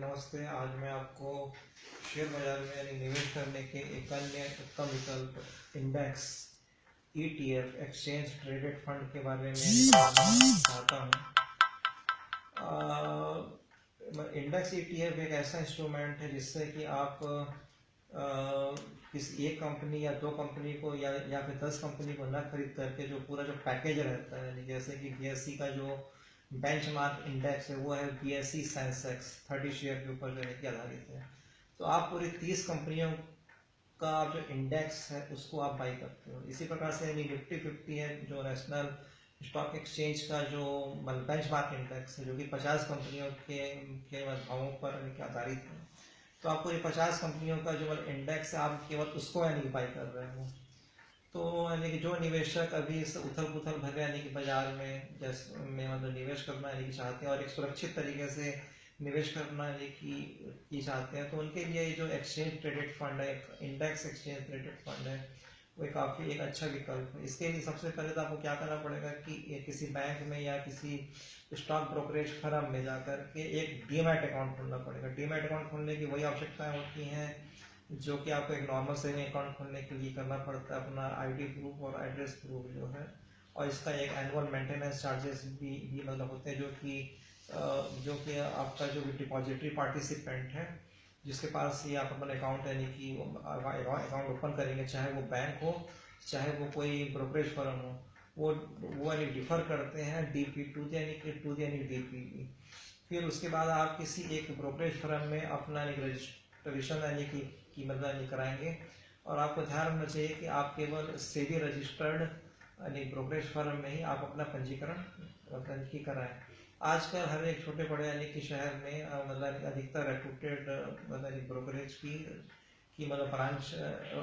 नमस्ते। आज मैं आपको शेयर बाजार में यानी निवेश करने के एक अन्य उत्तम विकल्प index ETF exchange traded fund के बारे में बताना चाहता हूँ। इंडेक्स ETF एक ऐसा इंस्ट्रूमेंट है जिससे कि आप किसी एक कंपनी या दो कंपनी को या फिर 10 कंपनी को न खरीद करके जो पूरा जो पैकेज रहता है, जैसे कि BSE का जो बेंचमार्क इंडेक्स है वो है BSE सेंसेक्स 30 शेयर के ऊपर जो आधारित है। तो आप पूरी 30 कंपनियों का जो इंडेक्स है उसको आप बाई करते हो। इसी प्रकार से निफ्टी 50 है जो नेशनल स्टॉक एक्सचेंज का जो बेंचमार्क इंडेक्स है जो कि 50 कंपनियों के भावों पर आधारित है। तो आप पूरी 50 कंपनियों का जो इंडेक्स है आप केवल उसको यानी बाई कर रहे हो। तो यानी कि जो निवेशक अभी इस उथल पुथल भरे यानी कि बाजार में निवेश करना यानी कि चाहते हैं और एक सुरक्षित तरीके से निवेश करना यानी कि चाहते हैं, तो उनके लिए जो एक्सचेंज ट्रेडेड फंड है, इंडेक्स एक्सचेंज ट्रेडेड फंड है, वो काफ़ी एक अच्छा विकल्प है। इसके लिए सबसे पहले तो आपको क्या करना पड़ेगा कि किसी बैंक में या किसी स्टॉक ब्रोकरेज फर्म में जाकर के एक डीमैट अकाउंट खोलना पड़ेगा। डीमैट अकाउंट खोलने की वही आवश्यकताएं होती हैं जो कि आपको एक नॉर्मल सेविंग अकाउंट खोलने के लिए करना पड़ता है, अपना ID प्रूफ और एड्रेस प्रूफ जो है, और इसका एक एनुअल मेंटेनेंस चार्जेस भी होते हैं जो कि आपका जो डिपॉजिटरी पार्टिसिपेंट है जिसके पास ये आप अपना अकाउंट यानी कि अकाउंट ओपन करेंगे, चाहे वो बैंक हो चाहे वो कोई ब्रोकरेज फर्म हो, वो यानी डिफर करते हैं DP2 यानी DPE। फिर उसके बाद आप किसी एक ब्रोकरेज फर्म में अपना रजिस्ट्रेशन यानी कि मतलब कराएंगे, और आपको ध्यान रखना चाहिए कि आप केवल सेबी रजिस्टर्ड यानी ब्रोकरेज फर्म में ही आप अपना पंजीकरण मतलब की कराएं। आजकल हर एक छोटे बड़े यानी कि शहर में मतलब अधिकतर रेपुटेड मतलब ब्रोकरेज की मतलब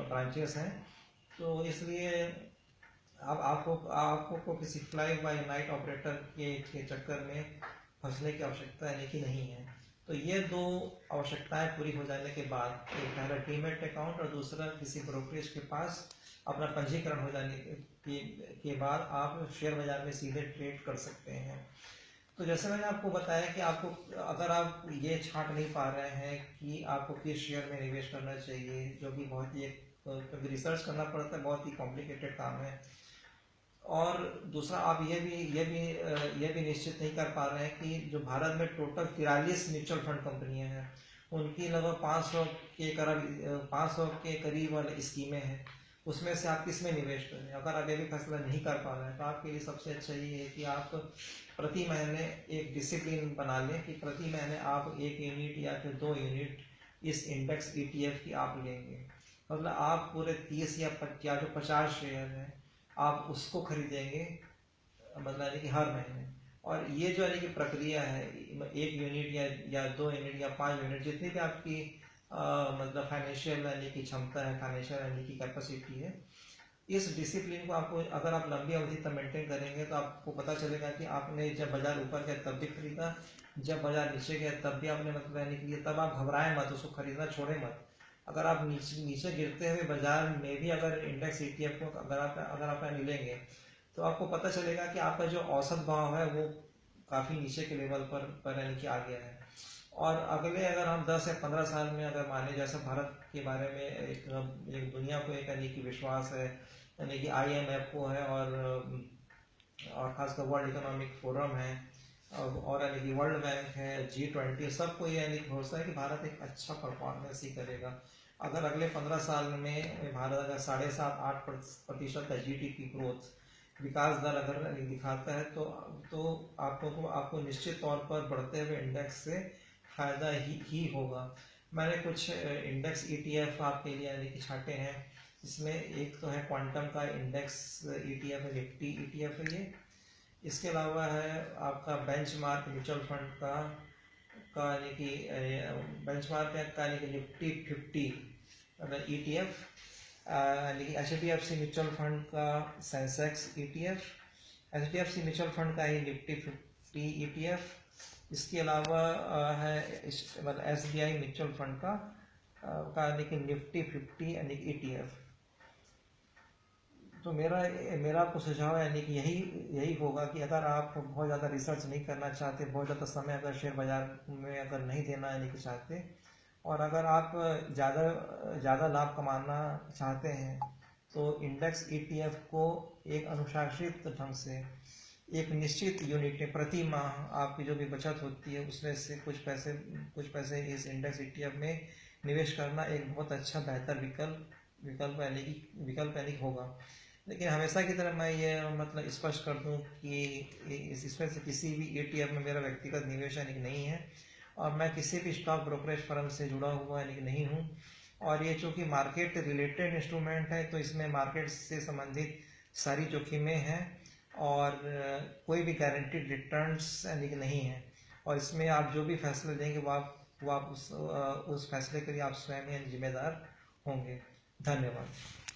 ब्रांचेस हैं। तो इसलिए अब आपको किसी फ्लाई बाय नाइट ऑपरेटर के चक्कर में फंसने की आवश्यकता यानी कि नहीं है। तो ये दो आवश्यकताएं पूरी हो जाने के बाद, एक पहला डीमैट अकाउंट और दूसरा किसी ब्रोकरेज के पास अपना पंजीकरण हो जाने के बाद आप शेयर बाजार में सीधे ट्रेड कर सकते हैं। तो जैसे मैंने आपको बताया कि आपको अगर आप ये छांट नहीं पा रहे हैं कि आपको किस शेयर में निवेश करना चाहिए, जो कि बहुत ही क्योंकि रिसर्च करना पड़ता है, बहुत ही कॉम्प्लिकेटेड काम है, और दूसरा आप ये भी निश्चित नहीं कर पा रहे हैं कि जो भारत में टोटल 43 म्यूचुअल फंड कंपनियां हैं, उनकी लगभग 500 के करीब वाली स्कीमें हैं, उसमें से आप किस में निवेश करें। अगर आप ये भी फैसला नहीं कर पा रहे हैं तो आपके लिए सबसे अच्छा ये है कि आप प्रति महीने एक डिसिप्लिन बना लें कि प्रति महीने आप 1 यूनिट या फिर 2 यूनिट इस इंडेक्स ETF की आप लेंगे। मतलब आप पूरे 30 या जो 50 शेयर हैं आप उसको खरीदेंगे, मतलब यानी कि हर महीने। और ये जो यानी कि प्रक्रिया है, 1 यूनिट या 2 यूनिट या 5 यूनिट, जितनी भी आपकी मतलब फाइनेंशियल यानी कि क्षमता है, फाइनेंशियल यानी कि कैपेसिटी है, इस डिसिप्लिन को आपको अगर आप लंबी अवधि तक मेंटेन करेंगे तो आपको पता चलेगा कि आपने जब बाजार ऊपर गया तब भी खरीदा, जब बाजार नीचे गया तब भी आपने मतलब यानी कि तब आप घबराएं मत, उसको खरीदना छोड़े मत। अगर आप नीचे गिरते हुए बाजार में भी अगर इंडेक्स ETF को अगर आप लेंगे तो आपको पता चलेगा कि आपका जो औसत भाव है वो काफ़ी नीचे के लेवल पर यानी कि आ गया है। और अगले अगर हम 10 या 15 साल में अगर माने, जैसे भारत के बारे में एक दुनिया को एक यानी कि विश्वास है, यानी कि IMF को है और खासकर वर्ल्ड इकोनॉमिक फोरम है और यानी कि वर्ल्ड बैंक है, G20, सबको ये यानी भरोसा है कि भारत एक अच्छा परफॉर्मेंस ही करेगा। अगर अगले 15 साल में भारत अगर 7.5-8% का GDP ग्रोथ विकास दर अगर दिखाता है तो आपको निश्चित तौर पर बढ़ते हुए इंडेक्स से फायदा ही होगा। मैंने कुछ इंडेक्स ETF आपके लिए यानी कि छाटे हैं। इसमें एक तो है क्वांटम का इंडेक्स ETF है, निफ्टी ETF है ये। इसके अलावा है आपका बेंचमार्क म्यूचुअल फंड का यानी कि बेंचमार्क का यानी कि निफ्टी 50 ETF, यानी कि HDFC म्यूचुअल फंड का Sensex ETF, HDFC mutual fund का ही निफ्टी 50 ETF। इसके अलावा है मतलब SBI म्यूचुअल फंड का यानी कि निफ्टी 50 यानी कि ETF। तो मेरा आपको सुझाव है यानी कि यही होगा कि अगर आप बहुत ज़्यादा रिसर्च नहीं करना चाहते, बहुत ज़्यादा समय अगर शेयर बाजार में अगर नहीं देना यानी कि चाहते, और अगर आप ज़्यादा लाभ कमाना चाहते हैं, तो इंडेक्स ETF को एक अनुशासित ढंग से एक निश्चित यूनिट में प्रति माह आपकी जो भी बचत होती है उसमें से कुछ पैसे इस इंडेक्स ETF में निवेश करना एक बहुत अच्छा बेहतर विकल्प यानी होगा। लेकिन हमेशा की तरह मैं ये मतलब स्पष्ट कर दूं कि इसमें से किसी भी ETF में मेरा व्यक्तिगत निवेश यानी कि नहीं है, और मैं किसी भी स्टॉक ब्रोकरेज फर्म से जुड़ा हुआ यानी कि नहीं हूँ। और ये चूँकि मार्केट रिलेटेड इंस्ट्रूमेंट है तो इसमें मार्केट से संबंधित सारी जोखिमें हैं, और कोई भी गारंटीड रिटर्न्स यानी कि नहीं है। और इसमें आप जो भी फैसले लेंगे वो आप उस फैसले के लिए आप स्वयं ही जिम्मेदार होंगे। धन्यवाद।